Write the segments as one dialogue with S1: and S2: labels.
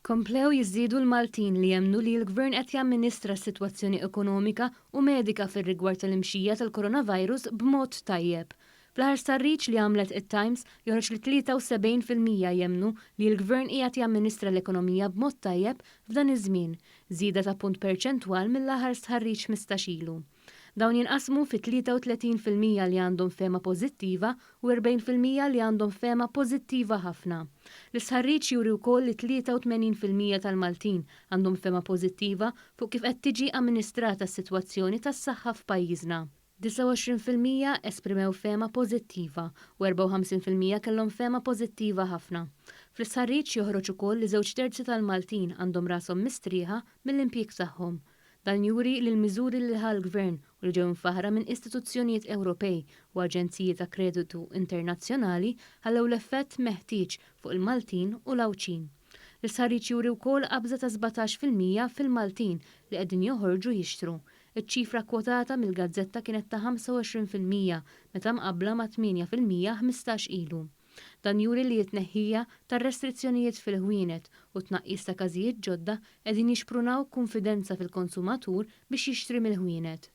S1: Komplew jiżdiedu l-Maltin li jemmnu li l-Gvern qed jamministra s-sitwazzjoni ekonomika u medika fir-rigward tal-imxija tal-coronavirus b'mod tajjeb. Fl-aħħar starriċ li għamlet it-Times joħroġ li 73% jemmnu li l-Gvern qiegħed jamministra l-ekonomija b'mod tajjeb f'dan iż-żmien, żieda ta' punt perċentwal mill-aħħar stħarriġ 15 ilu. Dawn jinqasmu fi 33% li għandhom fema pożittiva u 40% li għandhom fema pożittiva ħafna. L-isħarriġ juri wkoll li 83% tal-Maltin għandhom fema pożittiva fuq kif qed tiġi amministrata s-sitwazzjoni tas-saħħa f'pajjiżna. 29% esprimew fema pożittiva u 54% kellhom fema pożittiva ħafna. Fl-isħarriġ joħroġ ukoll li 2/3 tal-Maltin għandhom rashom mistrieħa mill-impjieg tagħhom. Dan juri li l-miżuri li l-Gvern u li ġew infaħra minn istituzzjonijiet Ewropej u aġenziji ta' kreditu internazzjonali ħallew l-effett meħtieġ fuq il-Maltin u l-Awċin. L-isħarriġ juri wkoll qabża ta' 17% fil-Maltin li qegħdin joħorġu jixtru. Iċ-ċifra kwotata mill-Gazzetta kienet ta' 25% meta mqabbla ma' 8% 15 ilu. Dan juri li t-tneħħija tar-restrizzjonijiet fil-ħwienet u tnaqqis ta' każijiet ġodda qegħdin jixprunaw konfidenza fil-konsumatur biex jixtri mill-ħwienet.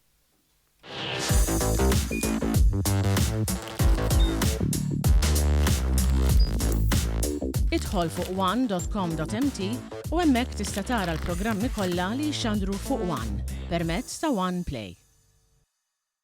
S2: Idħol fuq one.com.mt u hemmhekk tista' tara l-programmi kollha li jxandru fuq One permezz ta' One Play.